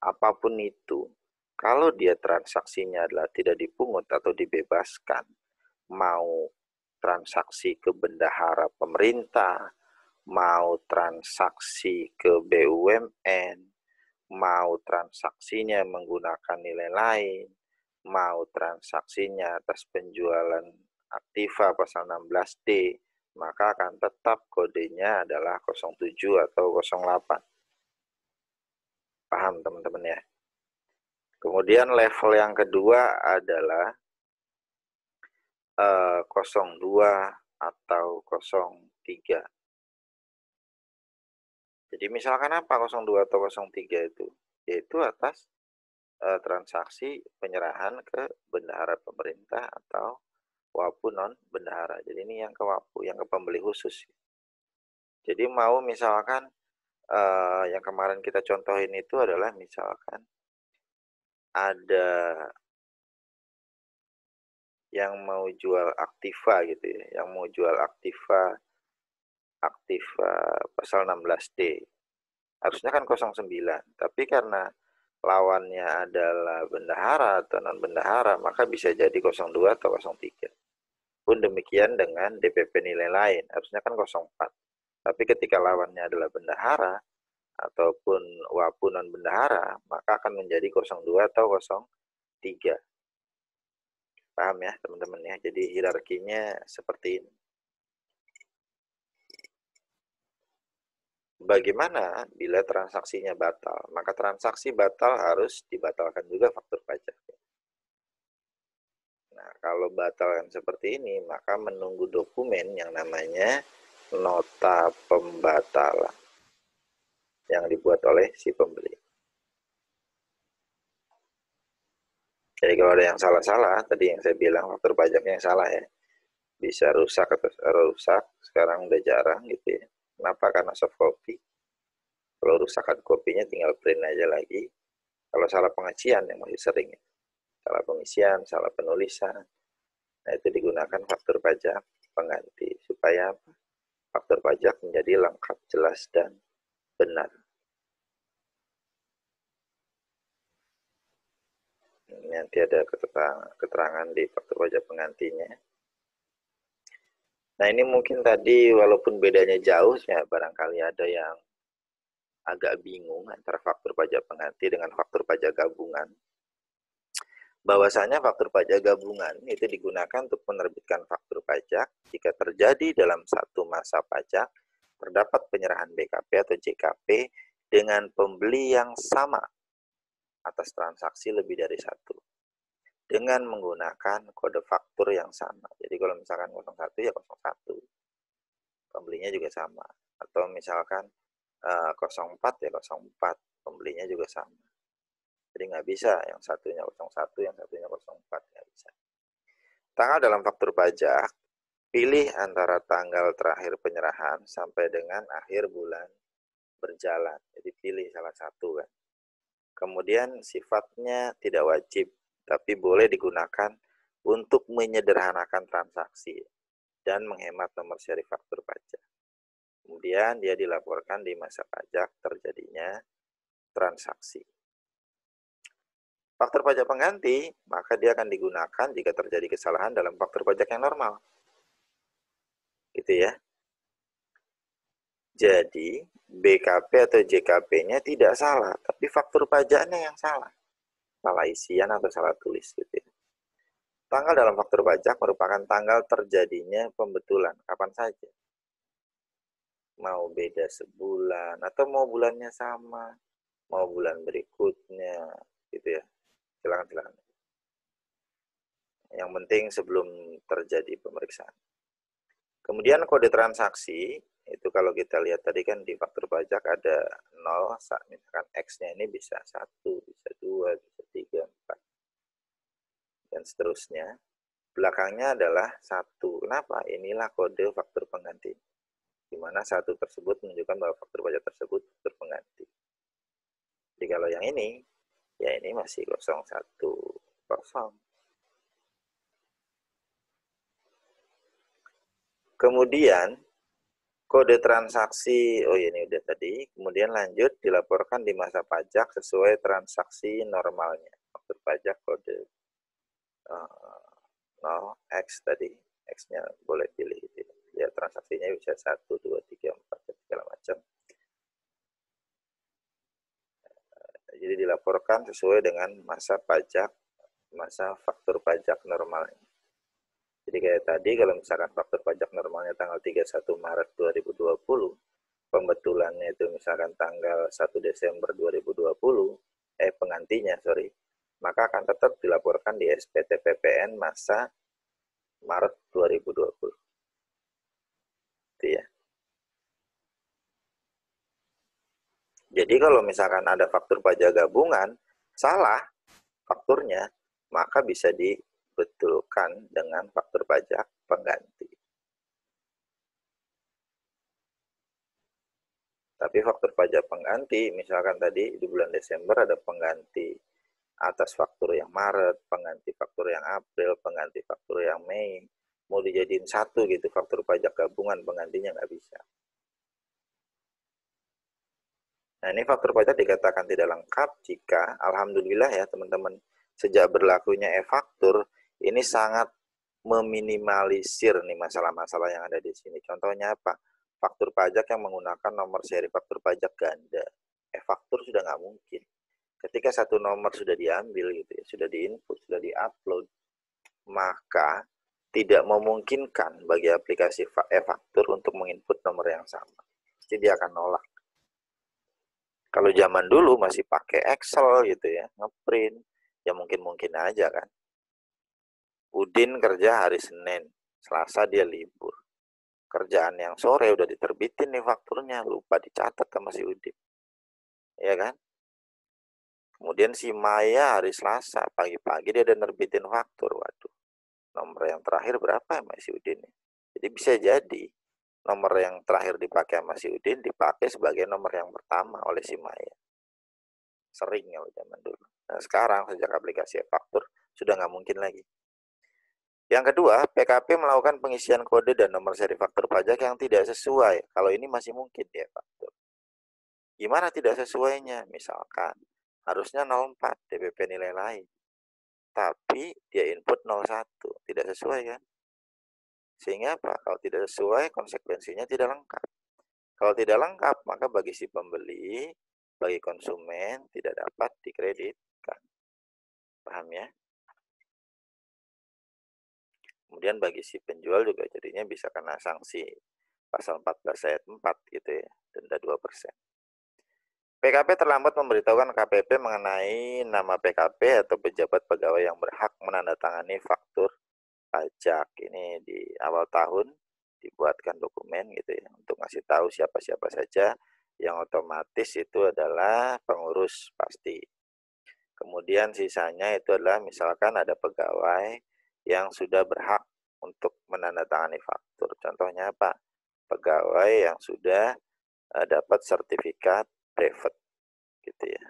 apapun itu, kalau dia transaksinya adalah tidak dipungut atau dibebaskan, mau transaksi ke bendahara pemerintah, mau transaksi ke BUMN, mau transaksinya menggunakan nilai lain, mau transaksinya atas penjualan aktiva pasal 16D, maka akan tetap kodenya adalah 07 atau 08. Paham teman-teman ya? Kemudian level yang kedua adalah 02 atau 03. Jadi misalkan apa 02 atau 03 itu? Yaitu atas transaksi penyerahan ke bendahara pemerintah atau wapu non bendahara. Jadi ini yang ke wapu, yang ke pembeli khusus. Jadi mau misalkan yang kemarin kita contohin itu adalah misalkan ada yang mau jual Aktiva gitu ya, yang mau jual Aktiva pasal 16D. Harusnya kan 09, tapi karena lawannya adalah bendahara atau non bendahara, maka bisa jadi 02 atau 03. Pun demikian dengan DPP nilai lain, harusnya kan 04. Tapi ketika lawannya adalah bendahara ataupun wapu non bendahara, maka akan menjadi 02 atau 03. Paham ya teman-teman ya? Jadi hierarkinya seperti ini. Bagaimana bila transaksinya batal? Maka transaksi batal harus dibatalkan juga faktur pajak. Nah, kalau batal seperti ini, maka menunggu dokumen yang namanya nota pembatalan yang dibuat oleh si pembeli. Jadi kalau ada yang salah-salah, tadi yang saya bilang faktur pajaknya yang salah ya, bisa rusak atau rusak, sekarang udah jarang gitu ya. Kenapa? Karena soft copy. Kalau rusakan kopinya tinggal print aja lagi. Kalau salah pengisian yang masih sering, salah pengisian, salah penulisan, nah itu digunakan faktur pajak pengganti supaya faktur pajak menjadi lengkap, jelas, dan benar. Nanti ada keterangan di faktur pajak penggantinya. Nah ini mungkin tadi walaupun bedanya jauh ya, barangkali ada yang agak bingung antara faktur pajak pengganti dengan faktur pajak gabungan. Bahwasanya faktur pajak gabungan itu digunakan untuk menerbitkan faktur pajak jika terjadi dalam satu masa pajak terdapat penyerahan BKP atau JKP dengan pembeli yang sama atas transaksi lebih dari satu dengan menggunakan kode faktur yang sama. Jadi kalau misalkan 01 ya 01, pembelinya juga sama. Atau misalkan 04 ya 04, pembelinya juga sama. Jadi nggak bisa yang satunya 01, yang satunya 04, nggak bisa. Tanggal dalam faktur pajak, pilih antara tanggal terakhir penyerahan sampai dengan akhir bulan berjalan. Jadi pilih salah satu kan. Kemudian sifatnya tidak wajib, tapi boleh digunakan untuk menyederhanakan transaksi dan menghemat nomor seri faktur pajak. Kemudian dia dilaporkan di masa pajak terjadinya transaksi. Faktur pajak pengganti, maka dia akan digunakan jika terjadi kesalahan dalam faktur pajak yang normal. Gitu ya. Jadi, BKP atau JKP-nya tidak salah, tapi faktur pajaknya yang salah. Salah isian atau salah tulis gitu ya. Tanggal dalam faktur pajak merupakan tanggal terjadinya pembetulan, kapan saja. Mau beda sebulan, atau mau bulannya sama, mau bulan berikutnya, gitu ya. Silakan. Yang penting sebelum terjadi pemeriksaan. Kemudian kode transaksi, itu kalau kita lihat tadi kan di faktur pajak ada 0, misalkan X-nya ini bisa 1, bisa 2, bisa 3, 4, dan seterusnya. Belakangnya adalah 1. Kenapa? Inilah kode faktur pengganti. Di mana 1 tersebut menunjukkan bahwa faktur pajak tersebut faktur pengganti. Jadi kalau yang ini, ya ini masih 010. Kemudian kode transaksi, oh ini udah tadi, kemudian lanjut dilaporkan di masa pajak sesuai transaksi normalnya. Faktur pajak kode 0X tadi, X-nya boleh pilih. Ya transaksinya bisa 1, 2, 3, 4, segala macam. Jadi dilaporkan sesuai dengan masa pajak, masa faktur pajak normalnya. Jadi kayak tadi kalau misalkan faktur pajak normalnya tanggal 31 Maret 2020, pembetulannya itu misalkan tanggal 1 Desember 2020, penggantinya, maka akan tetap dilaporkan di SPT PPN masa Maret 2020. Itu ya. Jadi kalau misalkan ada faktur pajak gabungan, salah fakturnya, maka bisa dibetulkan dengan faktur pajak pengganti. Tapi faktur pajak pengganti, misalkan tadi di bulan Desember ada pengganti atas faktur yang Maret, pengganti faktur yang April, pengganti faktur yang Mei, mau dijadiin satu gitu faktur pajak gabungan, penggantinya nggak bisa. Nah, ini faktur pajak dikatakan tidak lengkap jika, alhamdulillah ya teman-teman, sejak berlakunya e-faktur, ini sangat meminimalisir nih masalah-masalah yang ada di sini. Contohnya apa? Faktur pajak yang menggunakan nomor seri faktur pajak ganda. E-faktur sudah nggak mungkin. Ketika satu nomor sudah diambil gitu ya, sudah diinput, sudah diupload, maka tidak memungkinkan bagi aplikasi e-faktur untuk menginput nomor yang sama. Pasti dia akan nolak. Kalau zaman dulu masih pakai Excel gitu ya, ngeprint, ya mungkin-mungkin aja kan. Udin kerja hari Senin, Selasa dia libur. Kerjaan yang sore udah diterbitin nih fakturnya, lupa dicatat sama si Udin. Ya kan? Kemudian si Maya hari Selasa, pagi-pagi dia udah nerbitin faktur. Waduh, nomor yang terakhir berapa ya si Udin? Jadi bisa jadi nomor yang terakhir dipakai sama si Udin dipakai sebagai nomor yang pertama oleh si Maya. Sering ya zaman dulu. Nah sekarang sejak aplikasi e-faktur sudah nggak mungkin lagi. Yang kedua, PKP melakukan pengisian kode dan nomor seri faktur pajak yang tidak sesuai. Kalau ini masih mungkin ya faktur. Gimana tidak sesuainya? Misalkan harusnya 04 DPP nilai lain. Tapi dia input 01, tidak sesuai kan? Sehingga apa? Kalau tidak sesuai, konsekuensinya tidak lengkap. Kalau tidak lengkap, maka bagi si pembeli, bagi konsumen tidak dapat dikreditkan. Paham ya? Kemudian bagi si penjual juga jadinya bisa kena sanksi pasal 14 ayat 4 gitu ya, denda 2%. PKP terlambat memberitahukan KPP mengenai nama PKP atau pejabat pegawai yang berhak menandatangani faktur pajak. Ini di awal tahun dibuatkan dokumen gitu ya, untuk ngasih tahu siapa-siapa saja yang otomatis itu adalah pengurus pasti. Kemudian sisanya itu adalah misalkan ada pegawai yang sudah berhak untuk menandatangani faktur. Contohnya apa? Pegawai yang sudah dapat sertifikat brevet gitu ya.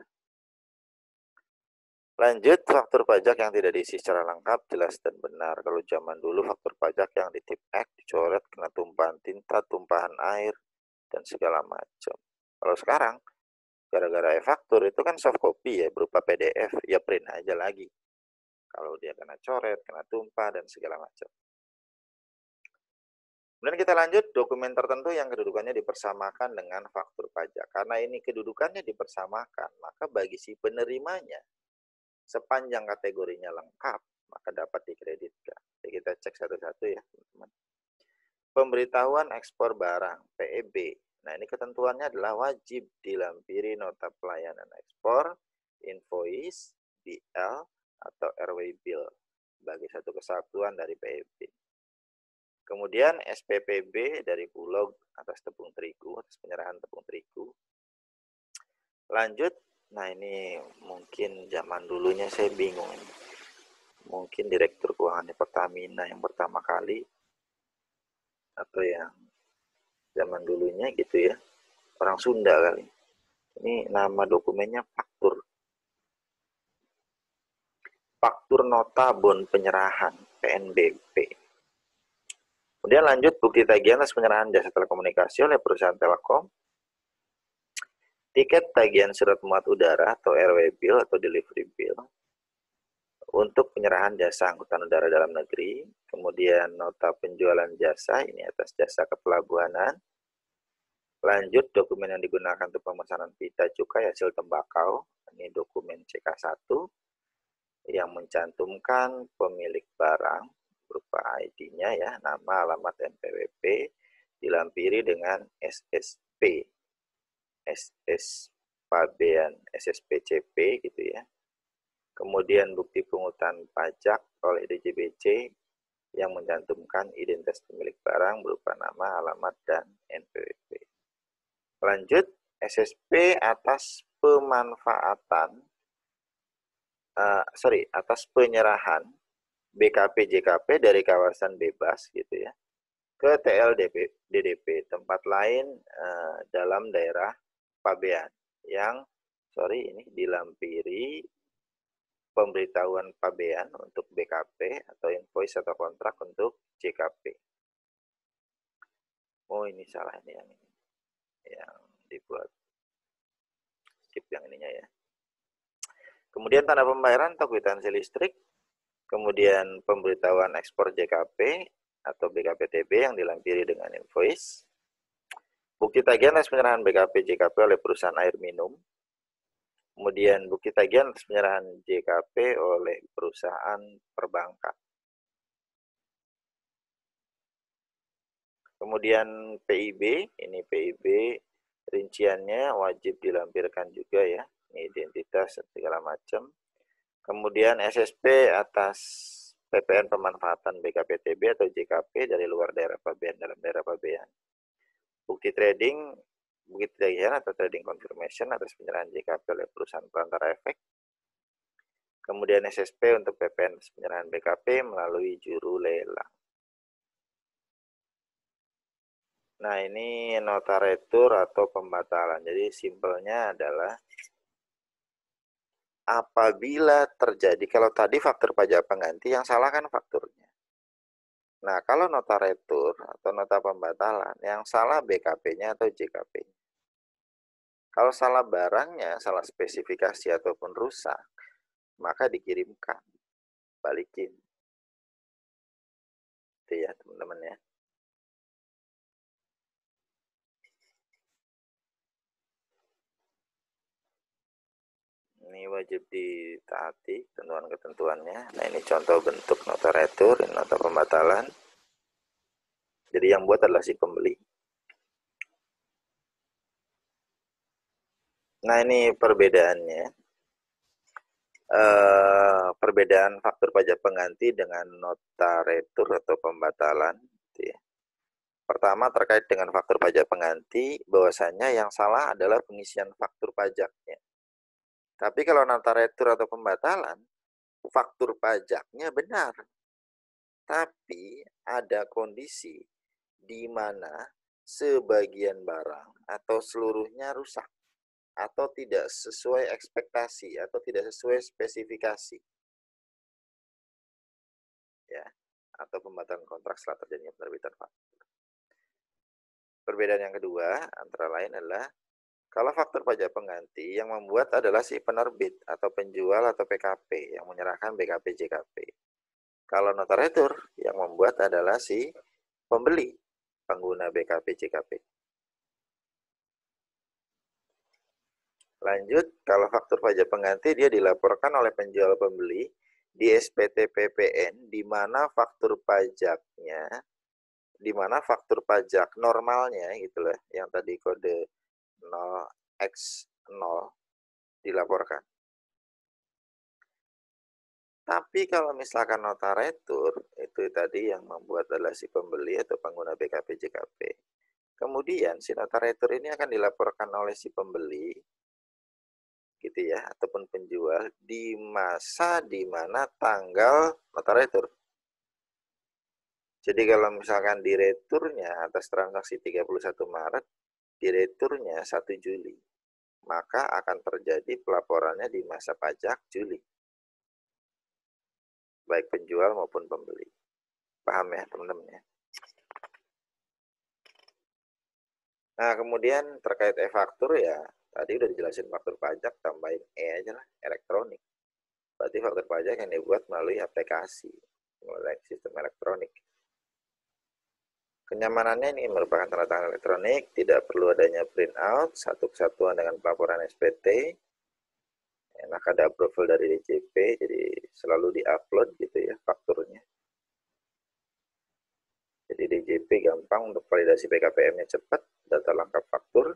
Lanjut, faktur pajak yang tidak diisi secara lengkap, jelas dan benar. Kalau zaman dulu faktur pajak yang di tip X, dicoret, kena tumpahan tinta, tumpahan air, dan segala macam. Kalau sekarang, gara-gara e-faktur itu kan soft copy ya, berupa PDF, ya print aja lagi. Kalau dia kena coret, kena tumpah, dan segala macam. Kemudian kita lanjut, dokumen tertentu yang kedudukannya dipersamakan dengan faktur pajak. Karena ini kedudukannya dipersamakan, maka bagi si penerimanya, sepanjang kategorinya lengkap, maka dapat dikreditkan. Jadi kita cek satu-satu ya, teman-teman. Pemberitahuan ekspor barang, PEB. Nah, ini ketentuannya adalah wajib dilampiri nota pelayanan ekspor, invoice, BL, atau RW bill sebagai satu kesatuan dari PEB. Kemudian SPPB dari Bulog atas tepung terigu, atas penyerahan tepung terigu. Lanjut, nah ini mungkin zaman dulunya saya bingung. Mungkin Direktur Keuangan Pertamina yang pertama kali, atau yang zaman dulunya gitu ya, orang Sunda kali. Ini nama dokumennya faktur. Faktur nota bon penyerahan, PNBP. Kemudian lanjut, bukti tagihan atas penyerahan jasa telekomunikasi oleh perusahaan Telkom. Tiket tagihan surat muat udara atau RW bill atau delivery bill untuk penyerahan jasa angkutan udara dalam negeri. Kemudian nota penjualan jasa, ini atas jasa kepelabuhanan. Lanjut, dokumen yang digunakan untuk pemesanan pita cukai hasil tembakau. Ini dokumen CK1 yang mencantumkan pemilik barang berupa ID-nya ya, nama, alamat, NPWP, dilampiri dengan SSP, pabean SSPCP gitu ya. Kemudian bukti pungutan pajak oleh DJBC yang mencantumkan identitas pemilik barang berupa nama, alamat, dan NPWP. Lanjut, SSP atas pemanfaatan, atas penyerahan BKP JKP dari kawasan bebas gitu ya ke DDP tempat lain dalam daerah Pabean yang ini dilampiri pemberitahuan Pabean untuk BKP atau invoice atau kontrak untuk JKP. Oh ini salah ini yang dibuat skip yang ininya ya. Kemudian tanda pembayaran atau kwitansi listrik, kemudian pemberitahuan ekspor JKP atau BKPTB yang dilampiri dengan invoice, bukti tagihan atas penyerahan BKP JKP oleh perusahaan air minum, kemudian bukti tagihan atas penyerahan JKP oleh perusahaan perbankan. Kemudian PIB, ini PIB rinciannya wajib dilampirkan juga ya, ini identitas segala macam. Kemudian SSP atas PPN pemanfaatan BKPTB atau JKP dari luar daerah Pabean dalam daerah Pabean. Bukti trading, bukti tagihan atau trading confirmation atas penyerahan JKP oleh perusahaan perantara efek. Kemudian SSP untuk PPN penyerahan BKP melalui juru lelang. Nah, ini nota retur atau pembatalan. Jadi simpelnya adalah apabila terjadi, kalau tadi faktur pajak pengganti, yang salah kan fakturnya. Nah, kalau nota retur atau nota pembatalan, yang salah BKP-nya atau JKP-nya. Kalau salah barangnya, salah spesifikasi ataupun rusak, maka dikirimkan, balikin. Itu ya teman-teman ya. Ini wajib ditaati ketentuan-ketentuannya. Nah, ini contoh bentuk nota retur, nota pembatalan. Jadi yang buat adalah si pembeli. Nah, ini perbedaannya. Perbedaan faktur pajak pengganti dengan nota retur atau pembatalan. Gitu ya. Pertama, terkait dengan faktur pajak pengganti, bahwasanya yang salah adalah pengisian faktur pajaknya. Tapi kalau nota retur atau pembatalan, faktur pajaknya benar. Tapi ada kondisi di mana sebagian barang atau seluruhnya rusak atau tidak sesuai ekspektasi atau tidak sesuai spesifikasi. Ya, atau pembatalan kontrak setelah terjadinya penerbitan faktur. Perbedaan yang kedua antara lain adalah kalau faktur pajak pengganti yang membuat adalah si penerbit atau penjual atau PKP yang menyerahkan BKP JKP. Kalau nota retur yang membuat adalah si pembeli, pengguna BKP JKP. Lanjut, kalau faktur pajak pengganti dia dilaporkan oleh penjual pembeli di SPT PPN di mana faktur pajaknya, di mana faktur pajak normalnya itulah yang tadi kode 0x0 dilaporkan. Tapi kalau misalkan nota retur, itu tadi yang membuat adalah si pembeli atau pengguna BKP JKP. Kemudian si nota retur ini akan dilaporkan oleh si pembeli, gitu ya, ataupun penjual di masa di mana tanggal nota retur. Jadi kalau misalkan di returnya atas transaksi 31 Maret, di returnya 1 Juli, maka akan terjadi pelaporannya di masa pajak Juli. Baik penjual maupun pembeli. Paham ya teman-teman ya? Nah kemudian terkait e-faktur ya, tadi udah dijelasin faktur pajak, tambahin E aja lah, elektronik. Berarti faktur pajak yang dibuat melalui aplikasi, melalui sistem elektronik. Kenyamanannya ini merupakan tanda tangan elektronik, tidak perlu adanya print out, satu kesatuan dengan pelaporan SPT. Enak ada approval dari DJP, jadi selalu di-upload gitu ya fakturnya. Jadi DJP gampang untuk validasi PKPM-nya cepat, data lengkap faktur,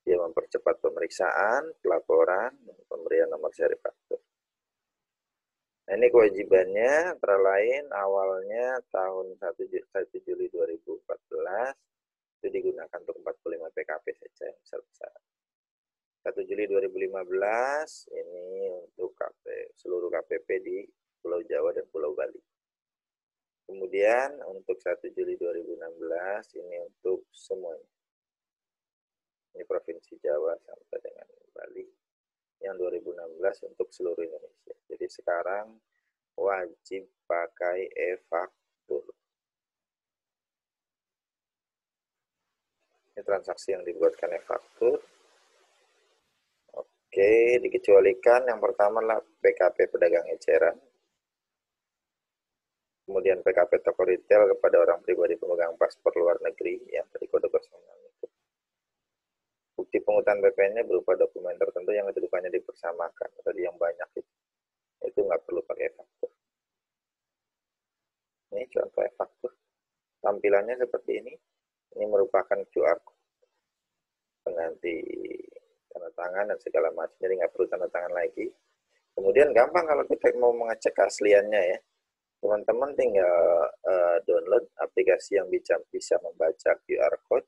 dia mempercepat pemeriksaan, pelaporan, dan pemberian nomor seri faktur. Nah, ini kewajibannya antara lain awalnya tahun 1 Juli 2014 Itu digunakan untuk 45 PKP saja yang besar-besar. 1 Juli 2015 ini untuk seluruh KPP di Pulau Jawa dan Pulau Bali. Kemudian untuk 1 Juli 2016 ini untuk semuanya. Ini Provinsi Jawa sampai dengan Bali. Yang 2016 untuk seluruh Indonesia. Jadi sekarang wajib pakai e-faktur. Ini transaksi yang dibuatkan e-faktur. Oke, dikecualikan yang pertama adalah PKP pedagang eceran. Kemudian PKP toko retail kepada orang pribadi pemegang paspor luar negeri yang tadi kode 06 itu. Bukti pungutan PPN-nya berupa dokumen tertentu yang kedudukannya dipersamakan. Tadi yang banyak itu nggak perlu pakai e-faktur. Ini contoh e-faktur. Tampilannya seperti ini. Ini merupakan QR code pengganti tanda tangan dan segala macam. Jadi nggak perlu tanda tangan lagi. Kemudian gampang kalau kita mau mengecek keasliannya ya. Teman-teman tinggal download aplikasi yang bisa membaca QR code.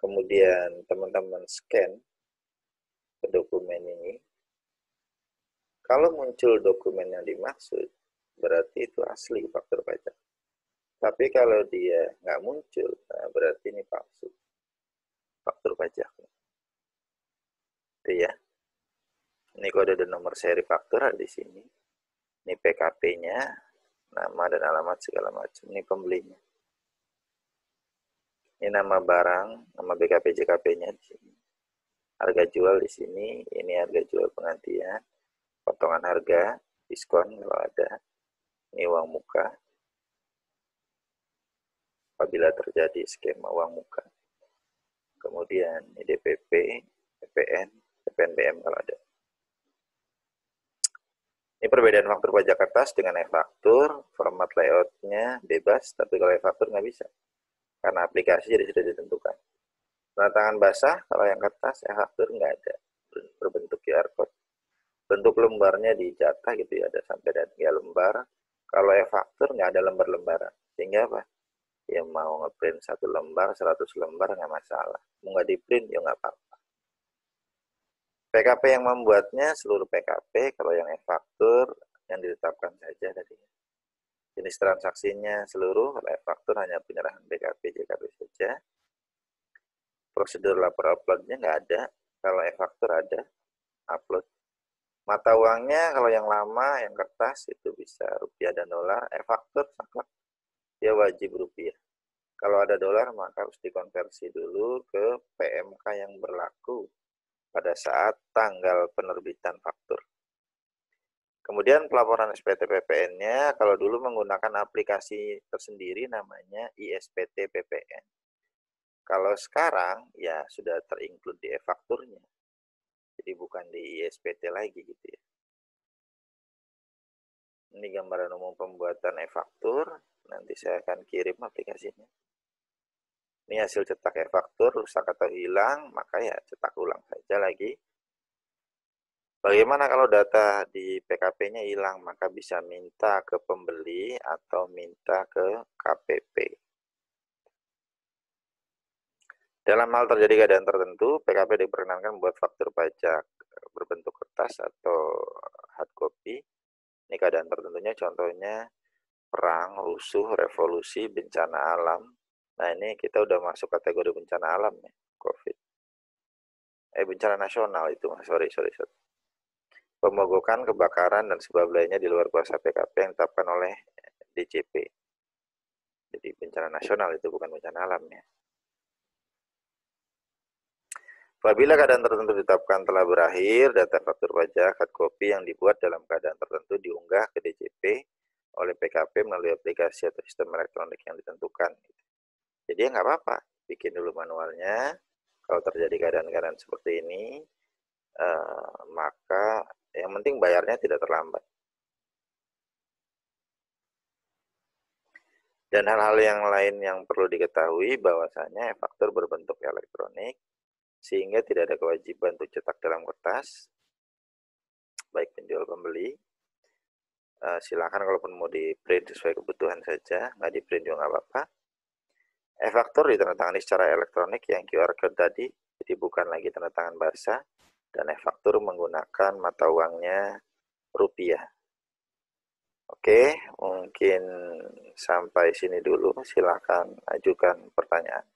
Kemudian teman-teman scan ke dokumen ini. Kalau muncul dokumen yang dimaksud, berarti itu asli faktur pajak. Tapi kalau dia nggak muncul, nah berarti ini palsu faktur pajak. Itu ya. Ini kode dan nomor seri faktur di sini. Ini PKP-nya, nama dan alamat segala macam. Ini pembelinya. Ini nama barang, nama BKP JKP-nya di sini. Harga jual di sini, ini harga jual penggantian, potongan harga, diskon kalau ada. Ini uang muka. Apabila terjadi skema uang muka. Kemudian ini DPP, PPN, PPNBM kalau ada. Ini perbedaan faktur pajak kertas dengan e-faktur, format layoutnya bebas, tapi kalau e-faktur nggak bisa. Karena aplikasi jadi sudah ditentukan. Tanda tangan basah, kalau yang kertas, e-faktur nggak ada. Berbentuk QR code. Bentuk lembarnya dijatah gitu ya, ada sampai dan 3 lembar. Kalau e-faktur nggak ada lembar-lembaran. Sehingga apa? Ya mau ngeprint 1 lembar, 100 lembar nggak masalah. Mau nggak di-print, ya nggak apa-apa. PKP yang membuatnya seluruh PKP, kalau yang e-faktur yang ditetapkan saja tadi. Jenis transaksinya seluruh, kalau e-faktur hanya penyerahan BKP JKP saja. Prosedur lapor uploadnya nggak ada, kalau e-faktur ada, upload. Mata uangnya kalau yang lama, yang kertas itu bisa rupiah dan dolar, e-faktur saklek, dia wajib rupiah. Kalau ada dolar maka harus dikonversi dulu ke PMK yang berlaku pada saat tanggal penerbitan faktur. Kemudian pelaporan SPT PPN-nya, kalau dulu menggunakan aplikasi tersendiri namanya ISPT PPN. Kalau sekarang, ya sudah terinclude di e-fakturnya. Jadi bukan di ISPT lagi gitu ya. Ini gambaran umum pembuatan e-faktur. Nanti saya akan kirim aplikasinya. Ini hasil cetak e-faktur, rusak atau hilang, maka ya cetak ulang saja lagi. Bagaimana kalau data di PKP-nya hilang, maka bisa minta ke pembeli atau minta ke KPP. Dalam hal terjadi keadaan tertentu, PKP diperkenankan membuat faktur pajak berbentuk kertas atau hard copy. Ini keadaan tertentunya, contohnya perang, rusuh, revolusi, bencana alam. Nah ini kita udah masuk kategori bencana alam ya, COVID. Bencana nasional itu, sorry. Pemogokan, kebakaran, dan sebab lainnya di luar kuasa PKP yang ditetapkan oleh DJP. Jadi bencana nasional itu bukan bencana alam ya. Apabila keadaan tertentu ditetapkan telah berakhir, data faktur pajak hard copy yang dibuat dalam keadaan tertentu diunggah ke DJP oleh PKP melalui aplikasi atau sistem elektronik yang ditentukan. Jadi ya nggak apa-apa, bikin dulu manualnya. Kalau terjadi keadaan-keadaan seperti ini, maka yang penting bayarnya tidak terlambat. Dan hal-hal yang lain yang perlu diketahui bahwasanya e-faktur berbentuk elektronik, sehingga tidak ada kewajiban untuk cetak dalam kertas, baik penjual pembeli. Silakan kalaupun mau di print sesuai kebutuhan saja, nggak di print juga nggak apa-apa. E-faktur ditandatangani secara elektronik yang QR code tadi, jadi bukan lagi tanda tangan basah, dan e-faktur menggunakan mata uangnya rupiah. Oke, mungkin sampai sini dulu. Silakan ajukan pertanyaan.